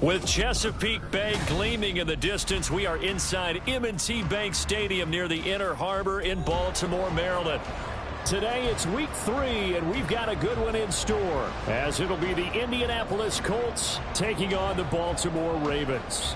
With Chesapeake Bay gleaming in the distance, we are inside M&T Bank Stadium near the Inner Harbor in Baltimore, Maryland. Today it's week 3, and we've got a good one in store, as it'll be the Indianapolis Colts taking on the Baltimore Ravens.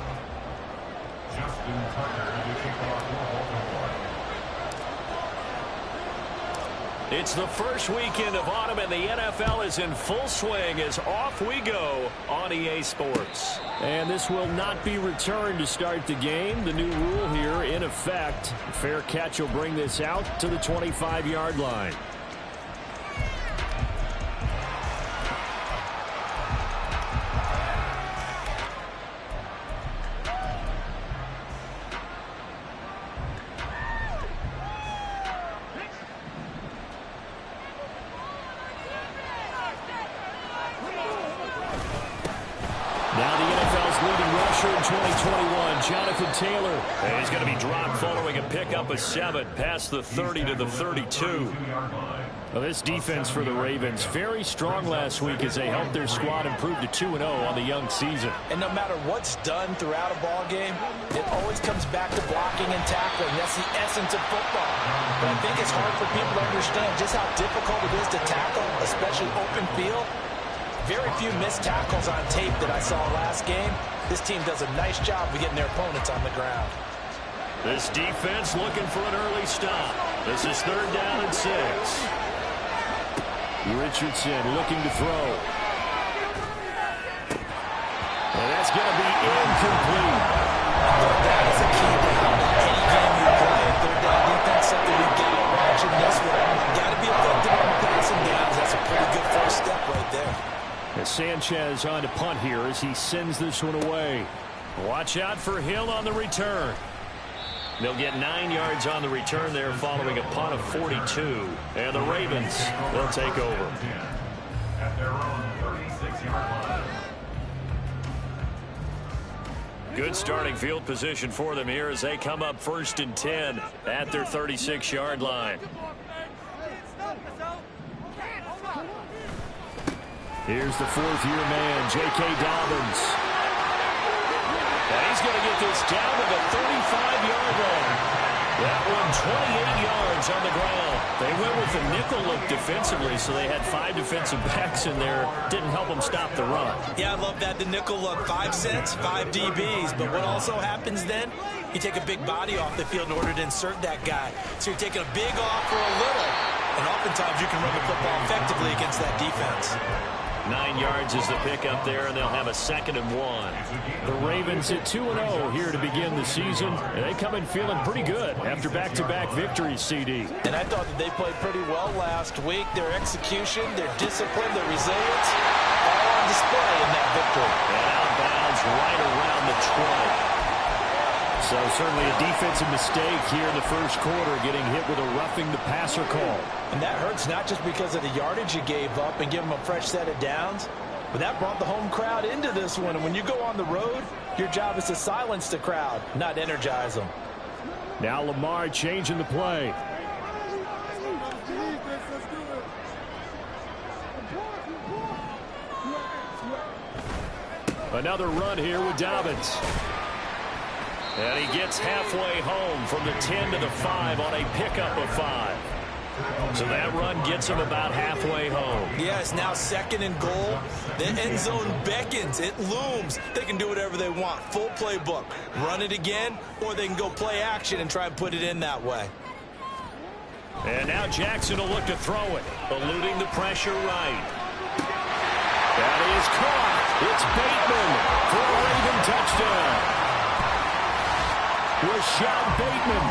It's the first weekend of autumn, and the NFL is in full swing as off we go on EA Sports. And this will not be returned to start the game. The new rule here in effect. Fair catch will bring this out to the 25-yard line. Jonathan Taylor. And he's going to be dropped following a pickup of 7 past the 30 to the 32. Well, this defense for the Ravens, very strong last week as they helped their squad improve to 2-0 on the young season. And no matter what's done throughout a ball game, it always comes back to blocking and tackling. That's the essence of football. But I think it's hard for people to understand just how difficult it is to tackle, especially open field. Very few missed tackles on tape that I saw last game. This team does a nice job of getting their opponents on the ground. This defense looking for an early stop. This is 3rd down and 6. Richardson looking to throw. And that's going to be incomplete. That is a key down. Any game you play, 3rd down defense, something you get to watch in this one. Got to be effective on the passing downs. That's a pretty good first step right there. As Sanchez on to punt here as he sends this one away. Watch out for Hill on the return. They'll get 9 yards on the return there following a punt of 42. And the Ravens will take over. At their own 36-yard line. Good starting field position for them here as they come up 1st and 10 at their 36-yard line. Here's the 4th-year man, J.K. Dobbins. And he's going to get this down to the 35-yard line. That one 28 yards on the ground. They went with the nickel look defensively, so they had 5 defensive backs in there. Didn't help them stop the run. Yeah, I love that, the nickel look. 5 cents, 5 DBs. But what also happens then, you take a big body off the field in order to insert that guy. So you're taking a big off for a little. And oftentimes you can run the football effectively against that defense. 9 yards is the pickup there, and they'll have a 2nd and 1. The Ravens at 2-0 here to begin the season, and they come in feeling pretty good after back-to-back victories, CD. And I thought that they played pretty well last week. Their execution, their discipline, their resilience, all on display in that victory. And out of bounds right around the 20. So certainly a defensive mistake here in the first quarter, getting hit with a roughing the passer call. And that hurts not just because of the yardage you gave up and give them a fresh set of downs, but that brought the home crowd into this one. And when you go on the road, your job is to silence the crowd, not energize them. Now Lamar changing the play. Another run here with Dobbins. And he gets halfway home from the 10 to the 5 on a pickup of 5. So that run gets him about halfway home. Yeah, it's now 2nd and goal. The end zone beckons. It looms. They can do whatever they want. Full playbook. Run it again, or they can go play action and try and put it in that way. And now Jackson will look to throw it, eluding the pressure right. That is caught. It's Bateman for a Raven touchdown. Rashad Bateman,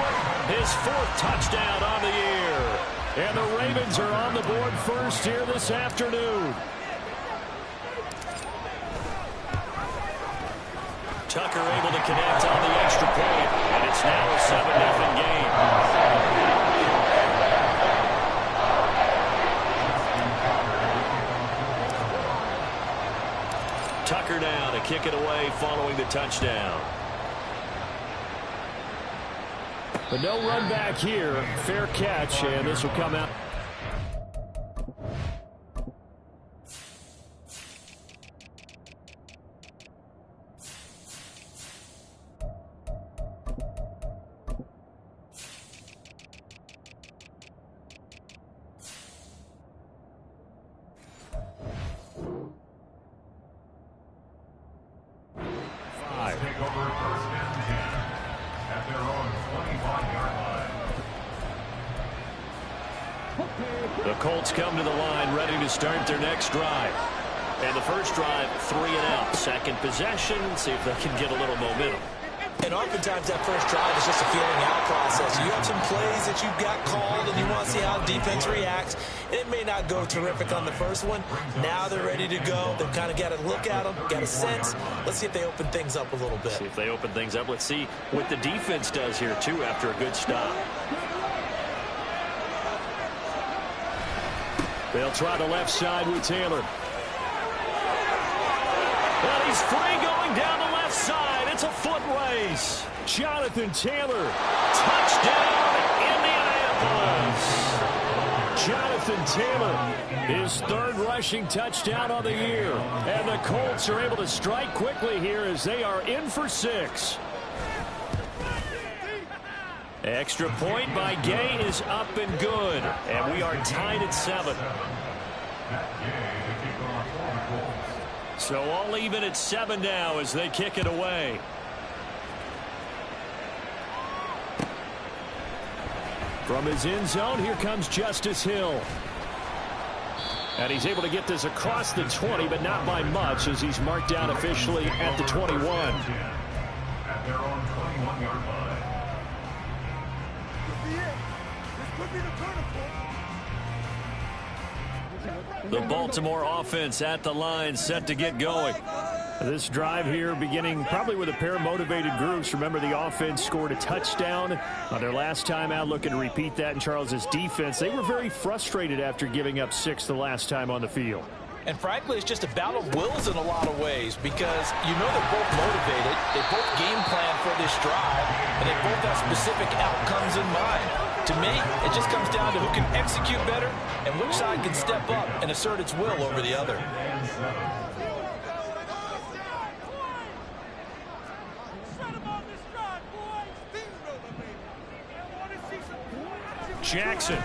his 4th touchdown on the year. And the Ravens are on the board first here this afternoon. Tucker able to connect on the extra point, and it's now a 7-0 game. Tucker down to kick it away following the touchdown. But no run back here. Fair catch, and this will come out. at their own 25-yard line. The Colts come to the line ready to start their next drive. And the first drive, 3 and out. Second possession, see if they can get a little momentum. And oftentimes that first drive is just a feeling out process. You have some plays that you've got called and you want to see how the defense reacts. And it may not go terrific on the first one. Now they're ready to go. They've kind of got to look at them, got a sense. Let's see if they open things up a little bit. See if they open things up. Let's see what the defense does here, too, after a good stop. They'll try the left side with Taylor. And he's free going down the left side. It's a foot race. Jonathan Taylor. Touchdown, Indianapolis. Jonathan Taylor, his third rushing touchdown on the year. And the Colts are able to strike quickly here as they are in for 6. Extra point by Gay is up and good. And we are tied at 7. So all even at 7 now as they kick it away. From his end zone, here comes Justice Hill. And he's able to get this across the 20, but not by much as he's marked down officially at the 21. At their own 21-yard line. The Baltimore offense at the line, set to get going. This drive here beginning probably with a pair of motivated groups. Remember, the offense scored a touchdown on their last time out, looking to repeat that in Charles's defense. They were very frustrated after giving up 6 the last time on the field. And frankly, it's just a battle of wills in a lot of ways because you know they're both motivated. They both game plan for this drive, and they both have specific outcomes in mind. To me, it just comes down to who can execute better and which side can step up and assert its will over the other. Jackson.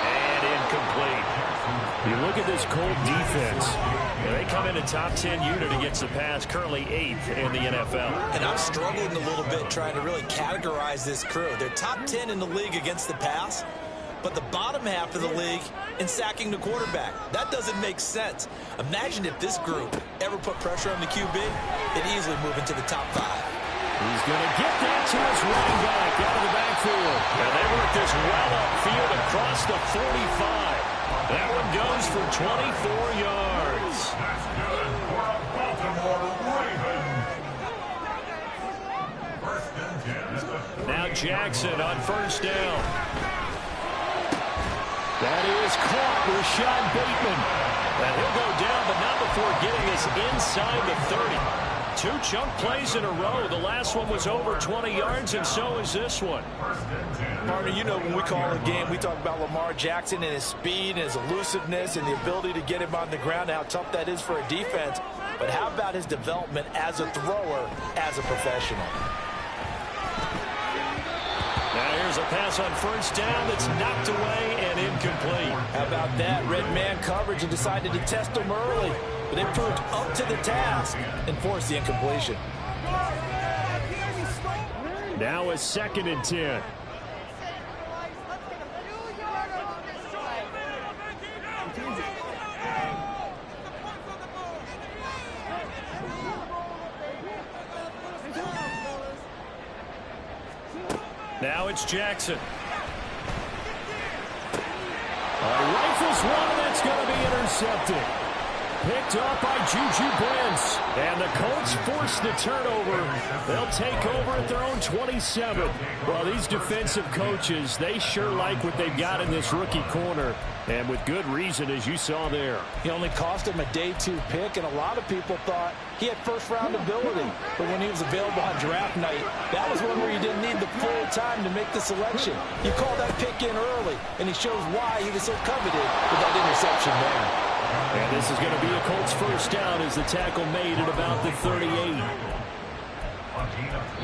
And incomplete. You look at this Colt defense. They come in a top 10 unit against the pass, currently 8th in the NFL. And I'm struggling a little bit trying to really categorize this crew. They're top 10 in the league against the pass, but the bottom half of the league in sacking the quarterback. That doesn't make sense. Imagine if this group ever put pressure on the QB, they'd easily move into the top 5. He's going to get that to his running back out of the backfield. And they work this well upfield across the 45. That one goes for 24 yards. That's good for a Baltimore Raven. First and 10 at the 38. Now Jackson on first down. That is caught. Rashad Bateman. And he'll go down, but not before getting us inside the 30. 2 chunk plays in a row. The last one was over 20 yards, and so is this one. Partner, you know when we call a game, we talk about Lamar Jackson and his speed and his elusiveness and the ability to get him on the ground and how tough that is for a defense. But how about his development as a thrower, as a professional? Now here's a pass on first down that's knocked away and incomplete. How about that? Red man coverage and decided to test him early. But they proved up to the task and forced the incompletion. Now a 2nd and 10. Now it's Jackson. Rifles one that's going to be intercepted. Picked off by Juju Brents. And the Colts force the turnover. They'll take over at their own 27. Well, these defensive coaches, they sure like what they've got in this rookie corner. And with good reason, as you saw there. He only cost him a day 2 pick, and a lot of people thought he had first-round ability. But when he was available on draft night, that was one where you didn't need the full time to make the selection. You called that pick in early, and he shows why he was so coveted with that interception there. And this is going to be a Colts first down as the tackle made at about the 38.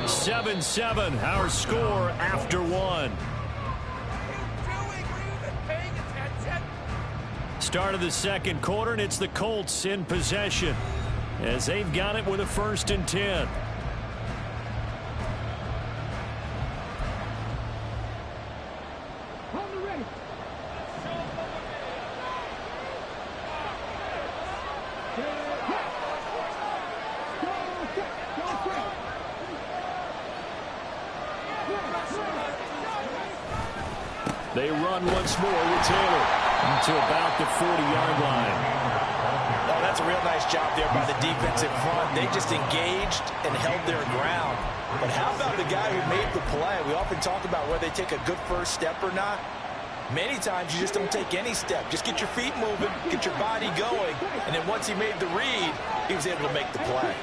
7-7, our score after 1. Start of the second quarter, and it's the Colts in possession as they've got it with a 1st and 10. They run once more with Taylor to about the 40-yard line. Oh, that's a real nice job there by the defense in front. They just engaged and held their ground. But how about the guy who made the play? We often talk about whether they take a good first step or not. Many times you just don't take any step. Just get your feet moving, get your body going, and then once he made the read, he was able to make the play.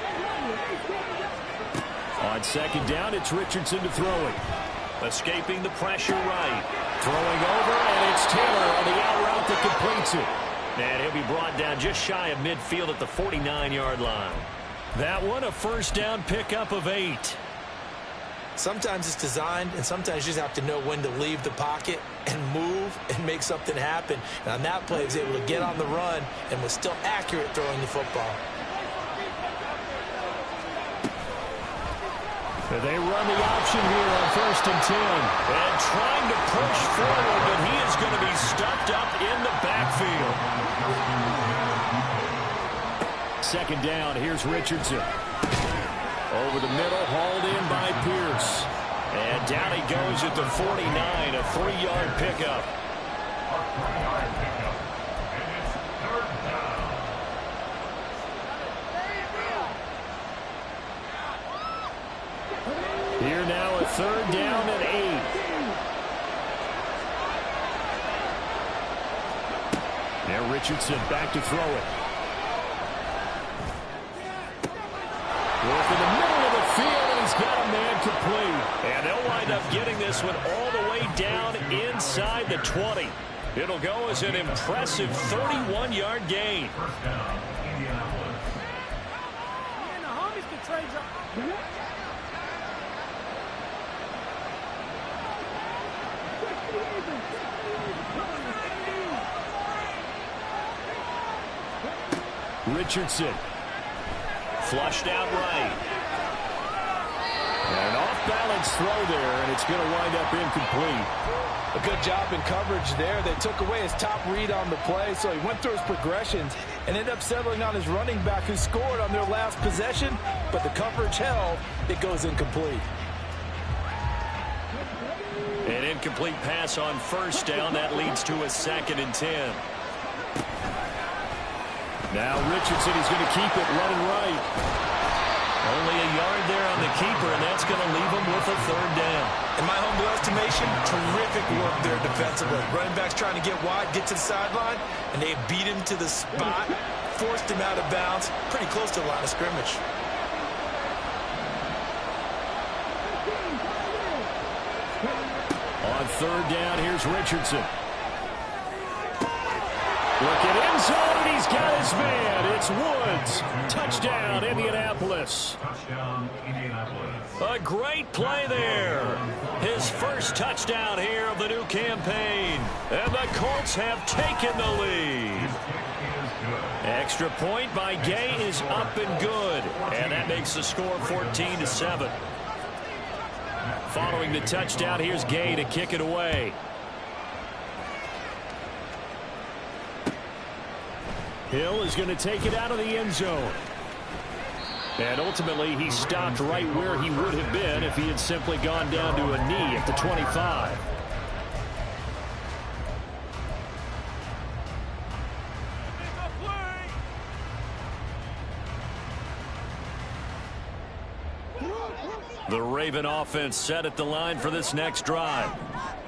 On second down, it's Richardson to throw it. Escaping the pressure right. Throwing over, and it's Taylor on the out route that completes it. And he'll be brought down just shy of midfield at the 49-yard line. That one, a first down pickup of 8. Sometimes it's designed, and sometimes you just have to know when to leave the pocket and move and make something happen. And on that play, he was able to get on the run and was still accurate throwing the football. They run the option here on 1st and 10. And trying to push forward, but he is going to be stuffed up in the backfield. Second down, here's Richardson. Over the middle, hauled in by Pierce. And down he goes at the 49, a 3-yard pickup. A 3-yard pickup. And it's 3rd down. Here now, a 3rd down and 8. Now Richardson back to throw it. Work in the middle of the field, and he's got a man complete. And they'll wind up getting this one all the way down inside the 20. It'll go as an impressive 31-yard gain. First down, Indianapolis. And the homies can trade you. Richardson. Flushed out right. An off-balance throw there, and it's going to wind up incomplete. A good job in coverage there. They took away his top read on the play, so he went through his progressions and ended up settling on his running back who scored on their last possession, but the coverage held. It goes incomplete. An incomplete pass on first down. That leads to a 2nd and 10. Now Richardson, he's going to keep it running right. Only a yard there on the keeper, and that's going to leave him with a 3rd down. In my humble estimation, terrific work there defensively. Running back's trying to get wide, get to the sideline, and they beat him to the spot, forced him out of bounds, pretty close to the line of scrimmage. On 3rd down, here's Richardson. Look at end zone, he's got his man. It's Woods. Touchdown, Indianapolis. Touchdown, Indianapolis. A great play there. His first touchdown here of the new campaign. And the Colts have taken the lead. Extra point by Gay is up and good. And that makes the score 14-7. Following the touchdown, here's Gay to kick it away. Hill is going to take it out of the end zone. And ultimately, he stopped right where he would have been if he had simply gone down to a knee at the 25. The Raven offense set at the line for this next drive.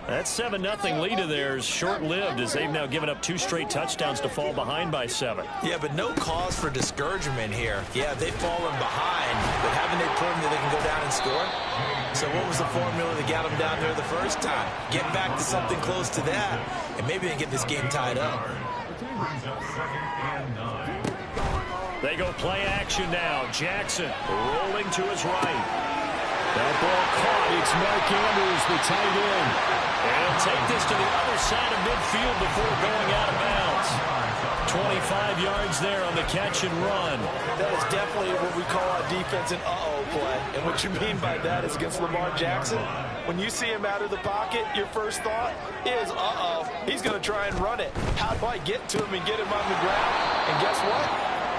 That 7-0 lead of theirs short-lived as they've now given up 2 straight touchdowns to fall behind by 7. Yeah, but no cause for discouragement here. Yeah, they've fallen behind, but haven't they proven that they can go down and score? So what was the formula that got them down there the first time? Get back to something close to that, and maybe they get this game tied up. Brings up 2nd and 9. They go play action now. Jackson rolling to his right. That ball caught. It's Mark Andrews, the tight end. And he'll take this to the other side of midfield before going out of bounds. 25 yards there on the catch and run. That is definitely what we call a defense an uh-oh play. And what you mean by that is against Lamar Jackson. When you see him out of the pocket, your first thought is, uh-oh, he's going to try and run it. How do I get to him and get him on the ground? And guess what?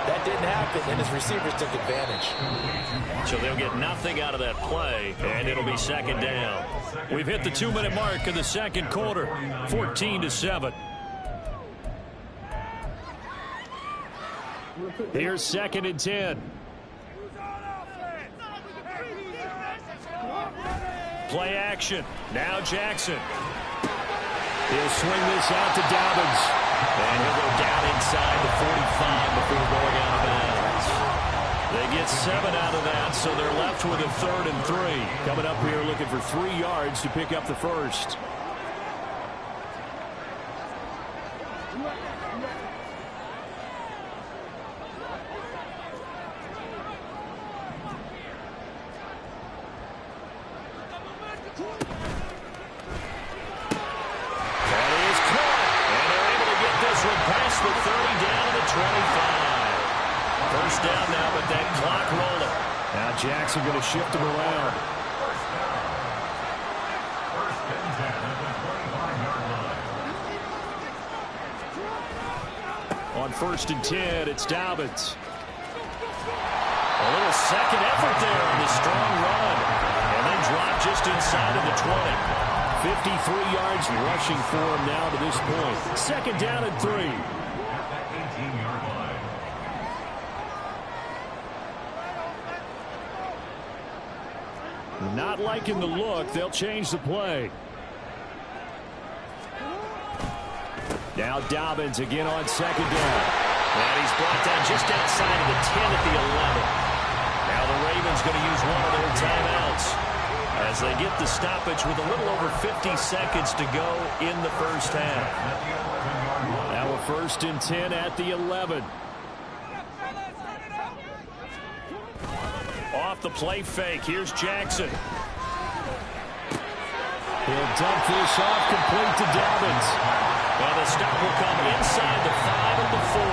That didn't happen, and his receivers took advantage. So they'll get nothing out of that play, and it'll be second down. We've hit the 2-minute mark in the second quarter, 14-7. Here's second and 10. Play action. Now Jackson. He'll swing this out to Dobbins. And he'll go down inside the 45 before going out of bounds. They get 7 out of that, so they're left with a 3rd and 3. Coming up here looking for 3 yards to pick up the first. Jackson going to shift him around. On 1st and 10, it's Dobbins. A little second effort there on the strong run. And then drop just inside of the 20. 53 yards rushing for him now to this point. Second down and 3. Not liking the look. They'll change the play. Now Dobbins again on second down. And he's brought down just outside of the 10 at the 11. Now the Ravens going to use one of their timeouts as they get the stoppage with a little over 50 seconds to go in the first half. Now a 1st and 10 at the 11. Off the play fake. Here's Jackson. He'll dump this off complete to Dobbins. And the stop will come inside the 5 and the 4.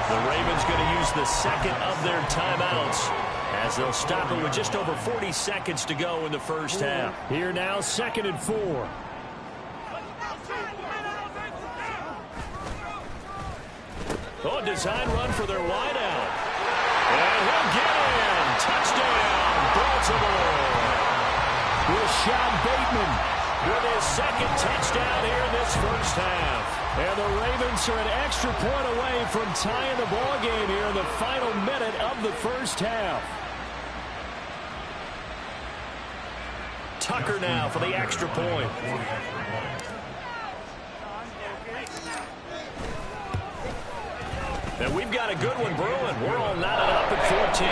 The Ravens going to use the second of their timeouts as they'll stop it with just over 40 seconds to go in the first half. Here now, 2nd and 4. Oh, design run for their wideout. And he'll get in. Touchdown, Baltimore. Rashad Bateman with his 2nd touchdown here in this first half. And the Ravens are an extra point away from tying the ball game here in the final minute of the first half. Tucker now for the extra point. And we've got a good one brewing. We're all knotted up at 14.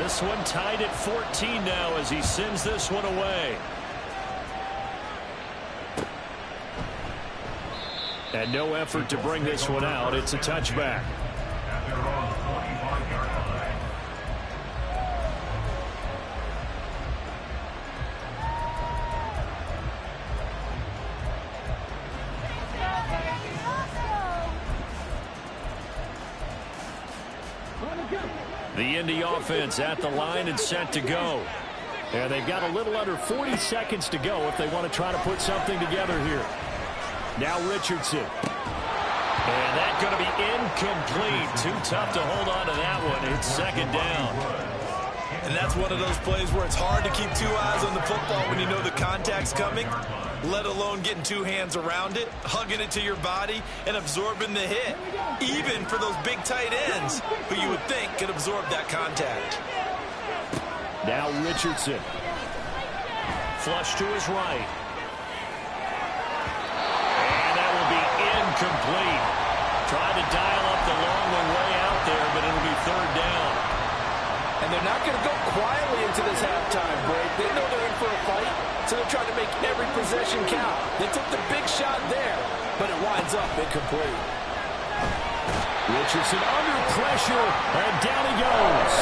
This one tied at 14 now as he sends this one away. And no effort to bring this one out. It's a touchback. The Indy offense at the line and set to go. And they've got a little under 40 seconds to go if they want to try to put something together here. Now Richardson. And that's going to be incomplete. Too tough to hold on to that one. It's second down. And that's one of those plays where it's hard to keep 2 eyes on the football when you know the contact's coming, let alone getting 2 hands around it, hugging it to your body, and absorbing the hit, even for those big tight ends who you would think could absorb that contact. Now Richardson. Flush to his right. And that will be incomplete. Trying to dial up the long one way out there, but it'll be third down. And they're not going to go quietly into this halftime break. They know they're in for a fight, so they're trying to make every possession count. They took the big shot there, but it winds up incomplete. Richardson under pressure, and down he goes.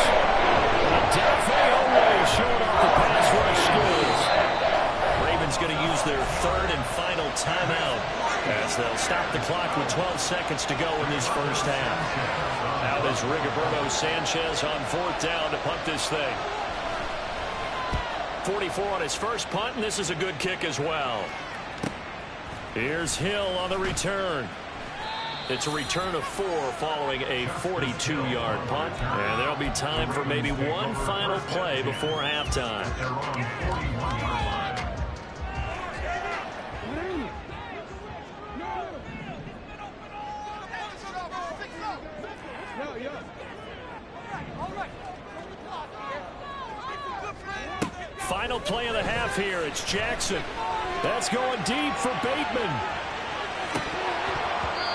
Dafe Oweh showing off the pass rush skills. Ravens going to use their 3rd and final timeout as they'll stop the clock with 12 seconds to go in this first half. Now there's Rigoberto Sanchez on 4th down to punt this thing. 44 on his first punt, and this is a good kick as well. Here's Hill on the return. It's a return of 4 following a 42-yard punt. And there'll be time for maybe one final play before halftime. Final play of the half here. It's Jackson. That's going deep for Bateman.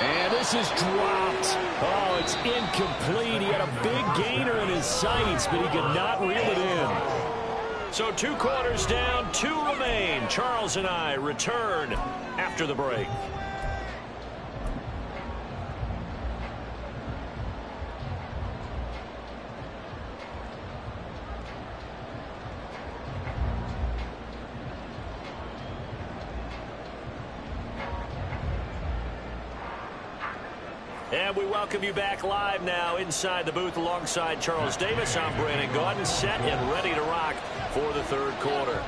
And this is dropped. Oh, it's incomplete. He had a big gainer in his sights, but he could not reel it in. So 2 quarters down, 2 remain. Charles and I return after the break. And we welcome you back live now inside the booth alongside Charles Davis. I'm Brandon Gaudin, set and ready to rock for the 3rd quarter.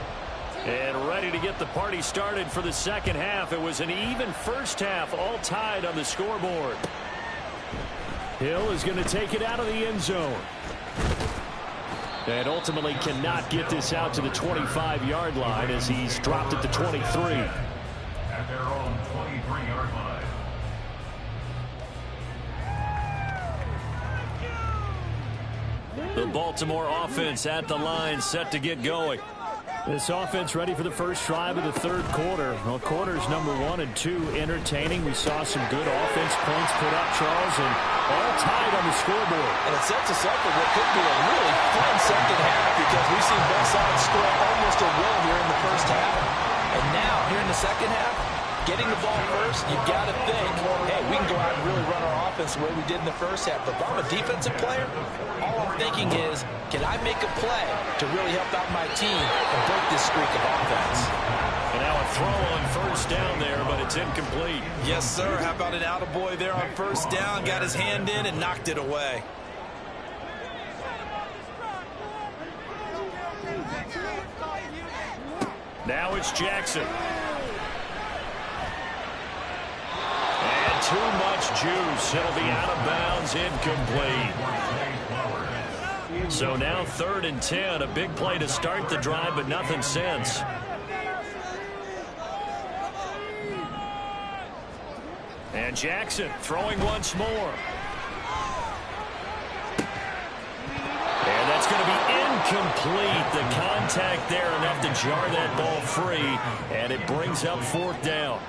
And ready to get the party started for the second half. It was an even first half, all tied on the scoreboard. Hill is going to take it out of the end zone. And ultimately cannot get this out to the 25-yard line as he's dropped at the 23. At their own 23-yard line. The Baltimore offense at the line, set to get going. This offense ready for the first drive of the 3rd quarter. Well, quarters number 1 and 2 entertaining. We saw some good offense points put up, Charles, and all tied on the scoreboard. And it sets us up for what could be a really fun second half because we've seen both sides score almost a will here in the first half. And now, here in the second half, getting the ball first, you've got to think, hey, we can go out and really run our offense the way we did in the first half. But if I'm a defensive player, all I'm thinking is, can I make a play to really help out my team and break this streak of offense? And now a throw on first down there, but it's incomplete. Yes, sir. How about an attaboy there on first down? Got his hand in and knocked it away. Now it's Jackson. Too much juice. It'll be out of bounds, incomplete. So now 3rd and 10. A big play to start the drive, but nothing since. And Jackson throwing once more. And that's going to be incomplete. The contact there enough to jar that ball free, and it brings up 4th down.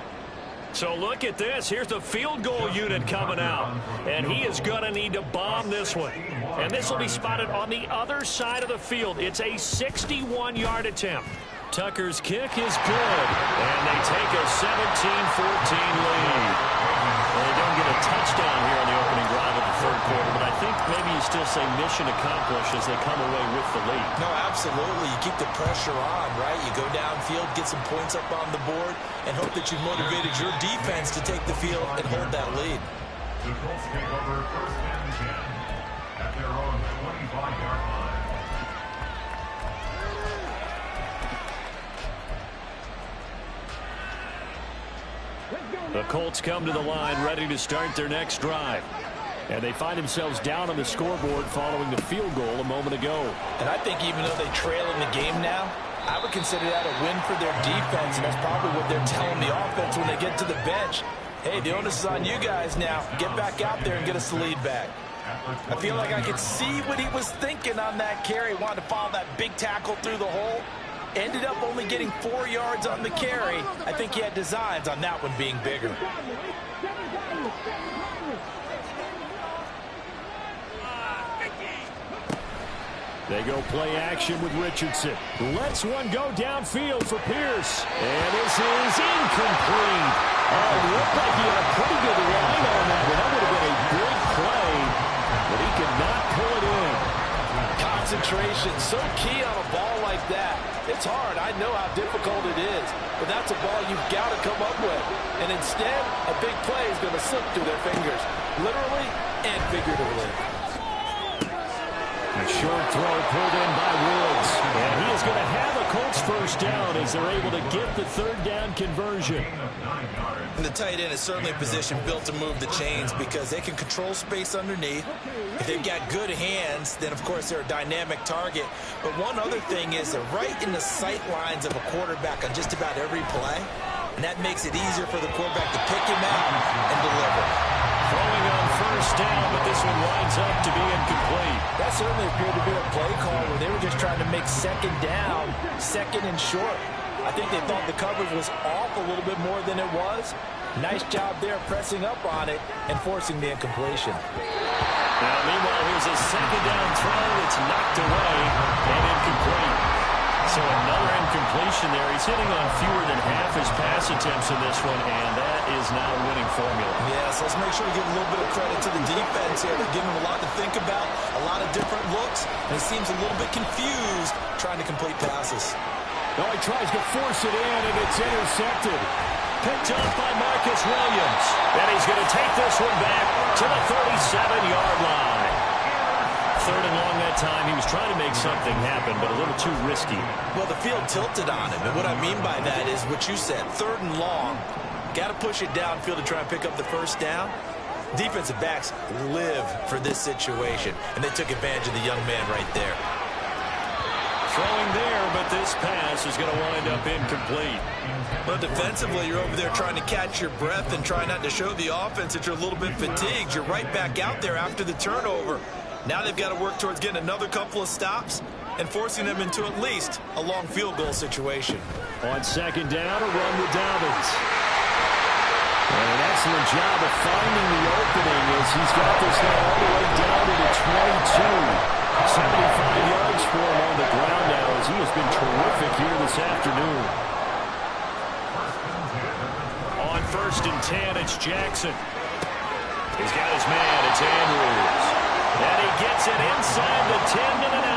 So look at this. Here's the field goal unit coming out. And he is going to need to bomb this one. And this will be spotted on the other side of the field. It's a 61-yard attempt. Tucker's kick is good. And they take a 17-14 lead. Well, they don't get a touchdown here on the opening drive of the 3rd quarter, but I think maybe you still say mission accomplished as they come away with the lead. No, absolutely. You keep the pressure on, right? You go downfield, get some points up on the board, and hope that you motivated your defense to take the field and hold that lead. The Colts take over 1st and 10 at their own 25-yard line. The Colts come to the line ready to start their next drive. And they find themselves down on the scoreboard following the field goal a moment ago. And I think even though they trail in the game now, I would consider that a win for their defense, and that's probably what they're telling the offense when they get to the bench. Hey, the onus is on you guys now. Get back out there and get us the lead back. I feel like I could see what he was thinking on that carry. Wanted to follow that big tackle through the hole. Ended up only getting 4 yards on the carry. I think he had designs on that one being bigger. They go play action with Richardson. Lets one go downfield for Pierce. And this is incomplete. Oh, it looked like he had a pretty good line on that one. That would have been a big play, but he could not pull it in. Concentration, so key on a ball like that. It's hard. I know how difficult it is, but that's a ball you've got to come up with. And instead, a big play is going to slip through their fingers, literally and figuratively. A short throw pulled in by Woods. And he is going to have a Colts first down as they're able to get the third down conversion. And the tight end is certainly a position built to move the chains because they can control space underneath. If they've got good hands, then of course they're a dynamic target. But one other thing is they're right in the sight lines of a quarterback on just about every play. And that makes it easier for the quarterback to pick him out and deliver. Throwing on first down, but this one winds up to be incomplete. That certainly appeared to be a play call where they were just trying to make second down, second and short. I think they thought the coverage was off a little bit more than it was. Nice job there pressing up on it and forcing the incompletion. Now, meanwhile, here's a second down throw. It's knocked away and incomplete. So another incompletion there. He's hitting on fewer than half his pass attempts in this one, and that is not a winning formula. Yes, let's make sure we give a little bit of credit to the defense here. They're giving him a lot to think about, a lot of different looks, and he seems a little bit confused trying to complete passes. Now he tries to force it in, and it's intercepted. Picked up by Marcus Williams. And he's going to take this one back to the 37-yard line. Third and long that time. He was trying to make something happen, but a little too risky. Well, the field tilted on him, and what I mean by that is what you said. Third and long, got to push it downfield to try and pick up the first down. Defensive backs live for this situation, and they took advantage of the young man right there. Throwing there, but this pass is going to wind up incomplete. Well, defensively, you're over there trying to catch your breath and try not to show the offense that you're a little bit fatigued. You're right back out there after the turnover. Now they've got to work towards getting another couple of stops and forcing them into at least a long field goal situation. On second down, a run with Dobbins. And an excellent job of finding the opening as he's got this now all the way down to the 22. 75 yards for him on the ground now as he has been terrific here this afternoon. On first and 10, it's Jackson. He's got his man, it's Andrews. And he gets it inside the 10 to the 9.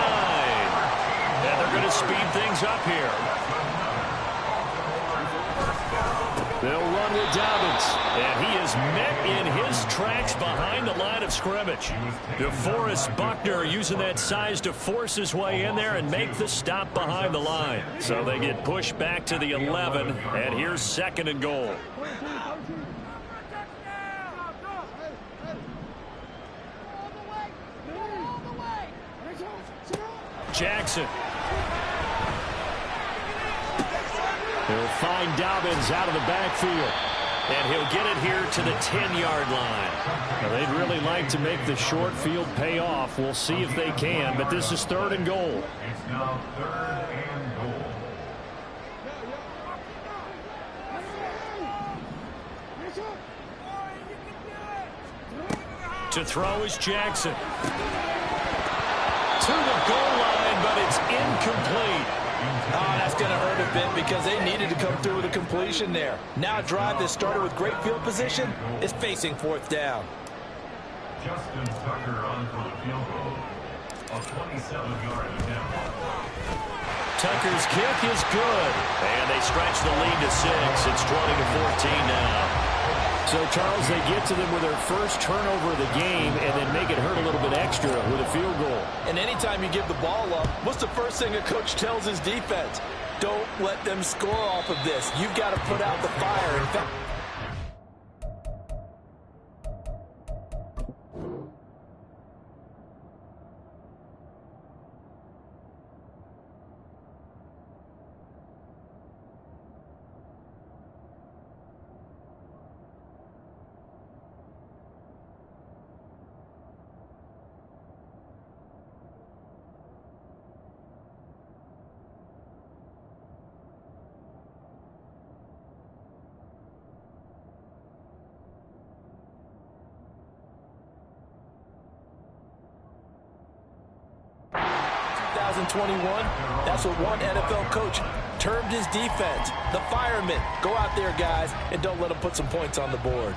And they're going to speed things up here. They'll run with Dobbins. And he is met in his tracks behind the line of scrimmage. DeForest Buckner using that size to force his way in there and make the stop behind the line. So they get pushed back to the 11. And here's second and goal. Jackson. He'll find Dobbins out of the backfield. And he'll get it here to the 10-yard line. Now, they'd really like to make the short field pay off. We'll see if they can, but this is third and goal. It's now third and goal. To throw is Jackson. To the goal line, but it's incomplete. Oh, that's going to hurt a bit because they needed to come through with a completion there. Now a drive that started with great field position is facing fourth down. Justin Tucker on for the field goal. A 27-yard attempt. Tucker's kick is good. And they stretch the lead to 6. It's 20-14 now. So, Charles, they get to them with their first turnover of the game and then make it hurt a little bit extra with a field goal. And anytime you give the ball up, what's the first thing a coach tells his defense? Don't let them score off of this. You've got to put out the fire. In fact, that's what one NFL coach termed his defense. The firemen. Go out there, guys, and don't let them put some points on the board.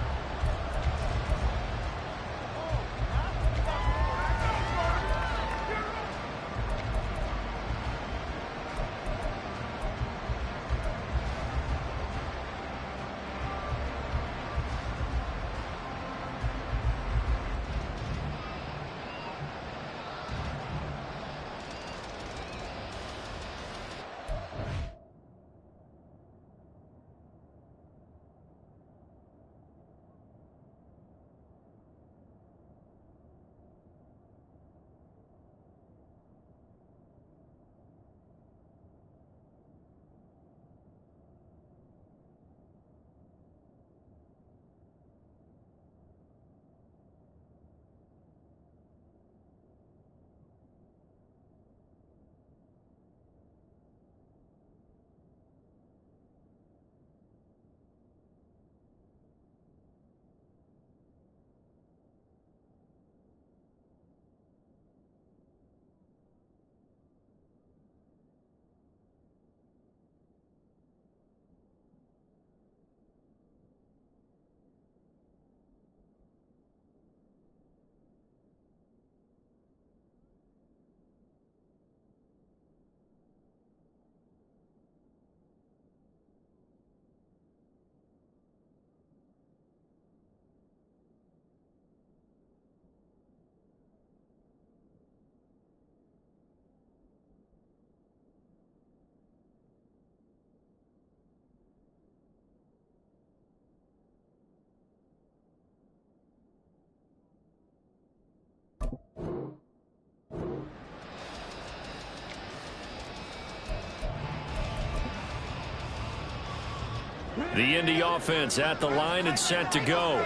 The Indy offense at the line and set to go.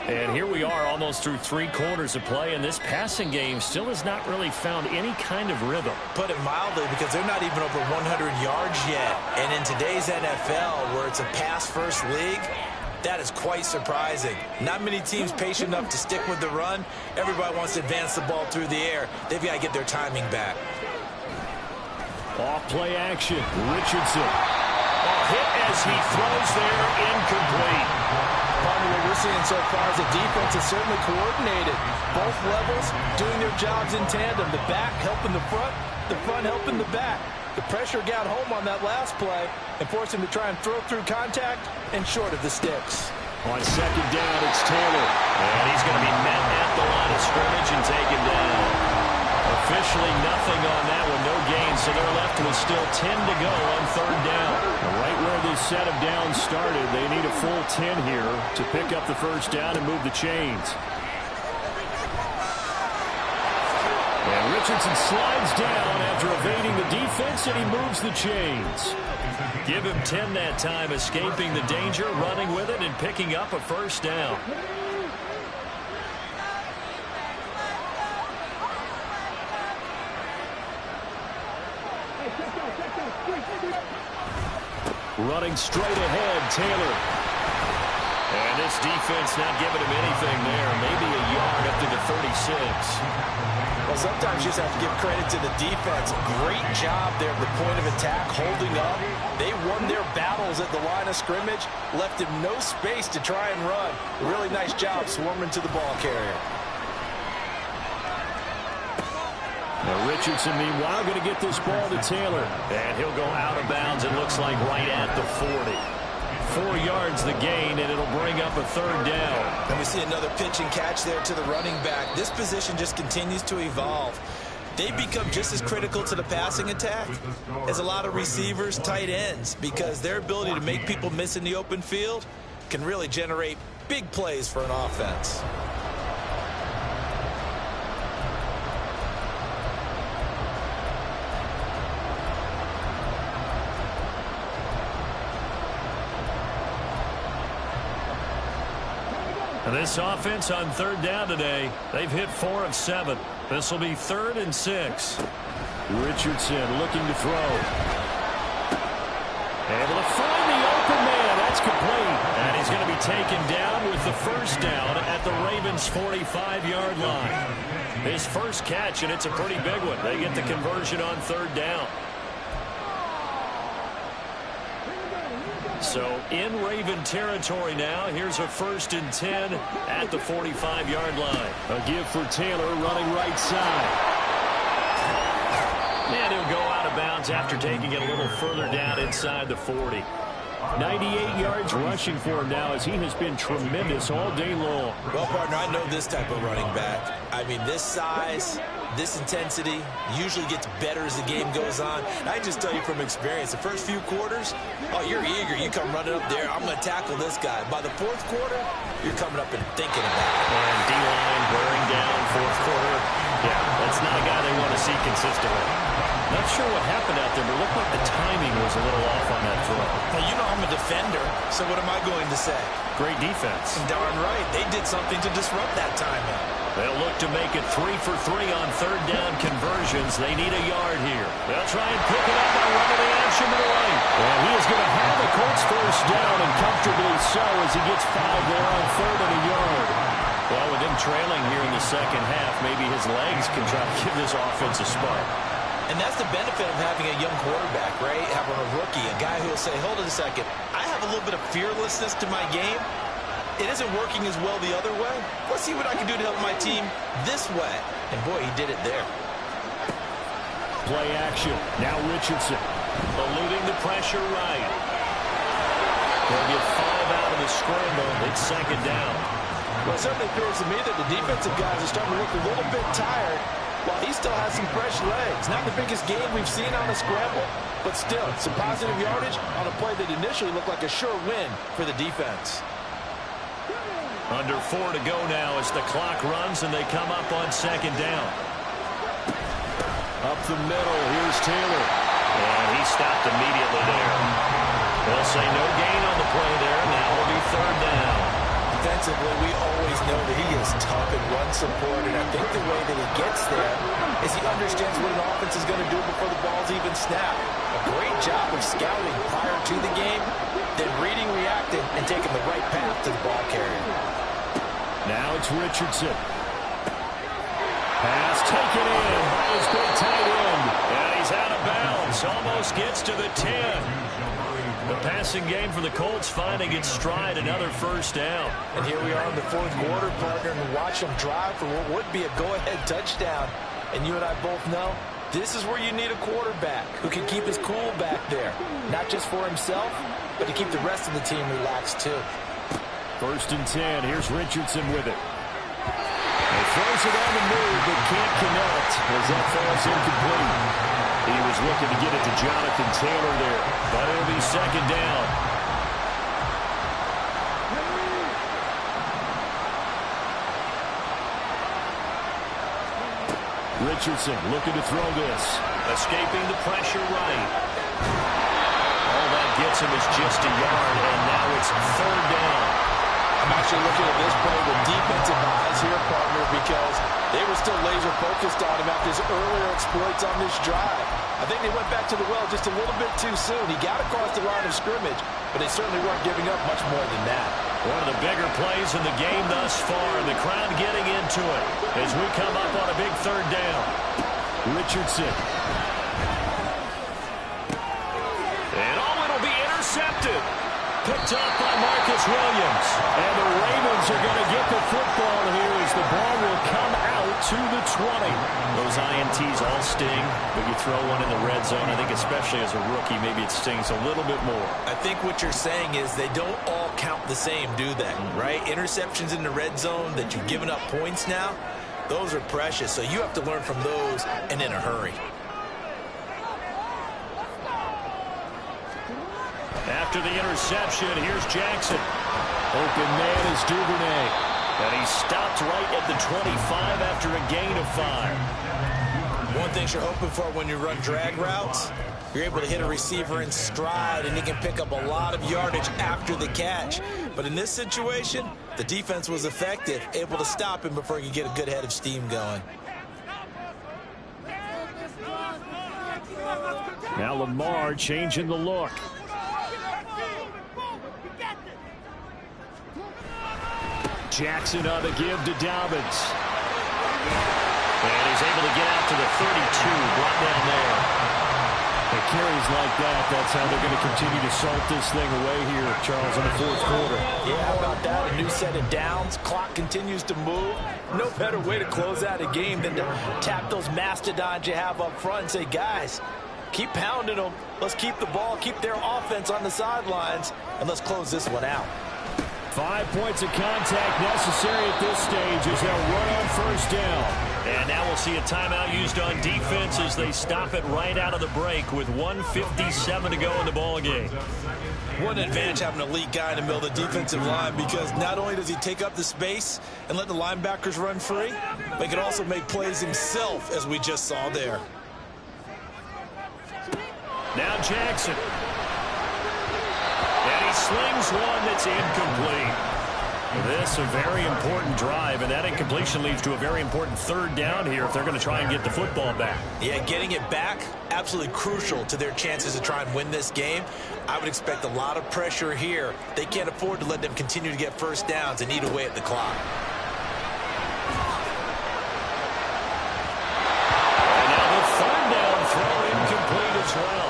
And here we are almost through 3 quarters of play, and this passing game still has not really found any kind of rhythm. Put it mildly, because they're not even over 100 yards yet. And in today's NFL, where it's a pass-first league, that is quite surprising. Not many teams patient enough to stick with the run. Everybody wants to advance the ball through the air. They've got to get their timing back. Off play action. Richardson. Hit as he throws there, incomplete. Partner, what we're seeing so far is the defense is certainly coordinated. Both levels doing their jobs in tandem. The back helping the front helping the back. The pressure got home on that last play and forced him to try and throw through contact and short of the sticks. On second down, it's Taylor. And he's going to be met at the line of scrimmage and taken down. Officially nothing on that one, no gain, so they're left with still 10 to go on third down. Right where this set of downs started, they need a full 10 here to pick up the first down and move the chains. And Richardson slides down after evading the defense, and he moves the chains. Give him 10 that time, escaping the danger, running with it, and picking up a first down. Running straight ahead, Taylor. And this defense not giving him anything there. Maybe a yard up to the 36. Well, sometimes you just have to give credit to the defense. Great job there at the point of attack, holding up. They won their battles at the line of scrimmage, left him no space to try and run. Really nice job swarming to the ball carrier. Now Richardson, meanwhile, going to get this ball to Taylor. And he'll go out of bounds, it looks like right at the 40. 4 yards the gain, and it'll bring up a third down. And we see another pitch and catch there to the running back. This position just continues to evolve. They become just as critical to the passing attack as a lot of receivers, tight ends, because their ability to make people miss in the open field can really generate big plays for an offense. This offense on third down today, they've hit 4 of 7. This will be 3rd and 6. Richardson looking to throw. Able to find the open man. That's complete. And he's going to be taken down with the first down at the Ravens' 45-yard line. His first catch, and it's a pretty big one. They get the conversion on third down. So in Raven territory now. Here's a 1st and 10 at the 45-yard line. A give for Taylor running right side. And he'll go out of bounds after taking it a little further down inside the 40. 98 yards rushing for him now, as he has been tremendous all day long. Well, partner, I know this type of running back. I mean, this size, this intensity usually gets better as the game goes on. And I just tell you from experience, the first few quarters, oh, you're eager. You come running up there, I'm going to tackle this guy. By the 4th quarter, you're coming up and thinking about it. And D-line wearing down 4th quarter. Yeah, that's not a guy they want to see consistently. Not sure what happened out there, but it looked like the timing was a little off on that throw. Now, you know I'm a defender, so what am I going to say? Great defense. Darn right. They did something to disrupt that timing. They'll look to make it 3 for 3 on third down conversions. They need a yard here. They'll try and pick it up by running the action to the right. And he is going to have the Colts first down, and comfortably so, as he gets 5 there on 3rd and a yard. Well, with him trailing here in the second half, maybe his legs can try to give this offense a spark. And that's the benefit of having a young quarterback, right? Having a rookie, a guy who will say, hold it a second, I have a little bit of fearlessness to my game. It isn't working as well the other way. Let's see what I can do to help my team this way. And boy, he did it there. Play action. Now Richardson eluding the pressure right. They'll get 5 out of the scramble. It's 2nd down. Well, it certainly appears to me that the defensive guys are starting to look a little bit tired, while he still has some fresh legs. Not the biggest game we've seen on a scramble, but still, some positive yardage on a play that initially looked like a sure win for the defense. Under 4 to go now as the clock runs, and they come up on 2nd down. Up the middle, here's Taylor. And he stopped immediately there. They'll say no gain on the play there. Now it'll be third down. Defensively, we always know that he is tough in run support, and I think the way that he gets there is he understands what an offense is going to do before the ball's even snapped. A great job of scouting prior to the game, then reading, reacting, and taking the right path to the ball carrier. Now it's Richardson. Pass taken in by his big tight end. And he's out of bounds. Almost gets to the 10. The passing game for the Colts finding its stride, another first down. And here we are in the fourth quarter, partner, and watch them drive for what would be a go-ahead touchdown. And you and I both know this is where you need a quarterback who can keep his cool back there. Not just for himself, but to keep the rest of the team relaxed too. First and 10. Here's Richardson with it. He throws it on the move, but can't connect as that falls incomplete. He was looking to get it to Jonathan Taylor there, but it'll be second down. Richardson looking to throw this. Escaping the pressure right. All that gets him is just a yard, and now it's third down. I'm actually looking at this play with defensive eyes here, partner, because they were still laser focused on him after his earlier exploits on this drive. I think they went back to the well just a little bit too soon. He got across the line of scrimmage, but they certainly weren't giving up much more than that. One of the bigger plays in the game thus far, and the crowd getting into it as we come up on a big third down. Richardson. And it'll be intercepted. Picked up by Marcus Williams. And the Ravens are going to get the football here as the ball will come out to the 20. Those INTs all sting, but you throw one in the red zone. I think especially as a rookie, maybe it stings a little bit more. I think what you're saying is they don't all count the same, do they? Right? Interceptions in the red zone that you've given up points now, those are precious. So you have to learn from those and in a hurry. After the interception, here's Jackson. Open man is Duvernay. And he stopped right at the 25 after a gain of 5. One thing you're hoping for when you run drag routes, you're able to hit a receiver in stride, and he can pick up a lot of yardage after the catch. But in this situation, the defense was effective, able to stop him before he could get a good head of steam going. Now Lamar changing the look. Jackson on the give to Dobbins. And he's able to get out to the 32, brought down there. The carries like that, that's how they're going to continue to salt this thing away here, Charles, in the fourth quarter. Yeah, how about that? A new set of downs. Clock continues to move. No better way to close out a game than to tap those mastodons you have up front and say, guys, keep pounding them. Let's keep the ball, keep their offense on the sidelines, and let's close this one out. 5 points of contact necessary at this stage as they'll run on first down. And now we'll see a timeout used on defense as they stop it right out of the break with 1:57 to go in the ball game. What an advantage having an elite guy in the middle of the defensive line, because not only does he take up the space and let the linebackers run free, but he can also make plays himself, as we just saw there. Now Jackson. And he slings one that's incomplete. This a very important drive, and that incompletion leads to a very important third down here if they're going to try and get the football back. Yeah, getting it back, absolutely crucial to their chances to try and win this game. I would expect a lot of pressure here. They can't afford to let them continue to get first downs and eat away at the clock. And now the third down throw incomplete as well.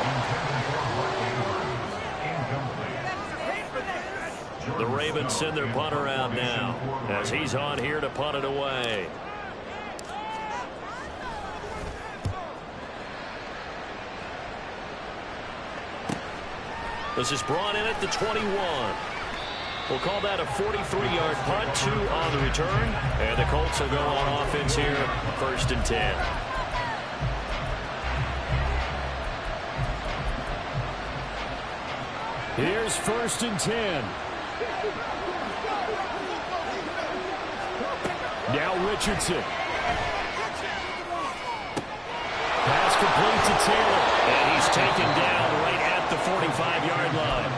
The Ravens send their punter out now as he's on here to punt it away. This is brought in at the 21. We'll call that a 43-yard punt, 2 on the return. And the Colts will go on offense here, 1st and 10. Here's 1st and 10. Now Richardson. Pass complete to Taylor. And he's taken down right at the 45-yard line.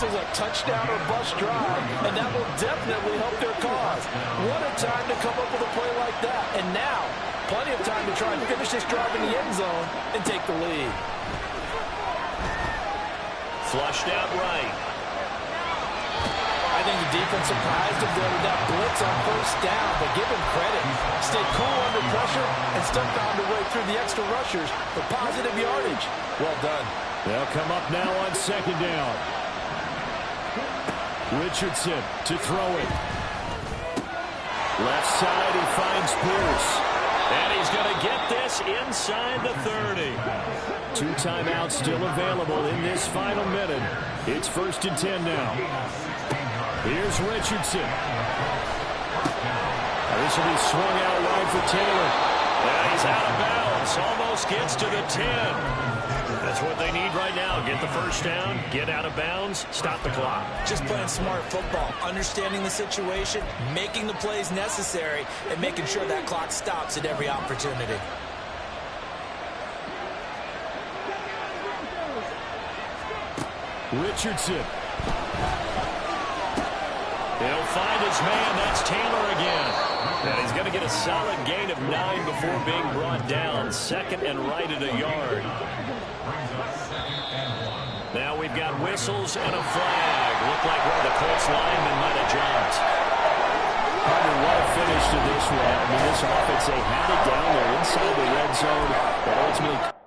This is a touchdown or bust drive, and that will definitely help their cause. What a time to come up with a play like that. And now, plenty of time to try and finish this drive in the end zone and take the lead. Flushed out right. I think the defense surprised him there with that blitz on first down, but give him credit. Stayed cool under pressure and still found a way through the extra rushers for positive yardage. Well done. They'll come up now on second down. Richardson to throw it. Left side, he finds Pierce. And he's going to get this inside the 30. 2 timeouts still available in this final minute. It's 1st and 10 now. Here's Richardson. This will be swung out wide for Taylor. And he's out of bounds. Almost gets to the 10. That's what they need right now. Get the first down, get out of bounds, stop the clock. Just playing smart football, understanding the situation, making the plays necessary, and making sure that clock stops at every opportunity. Richardson. He'll find his man. That's Taylor again. And he's going to get a solid gain of 9 before being brought down. 2nd and right at a yard. Now we've got whistles and a flag. Looked like one of the Colts linemen might have jumped. Partner, what a finish to this one. I mean, this offense, they had it down there inside the red zone, but ultimately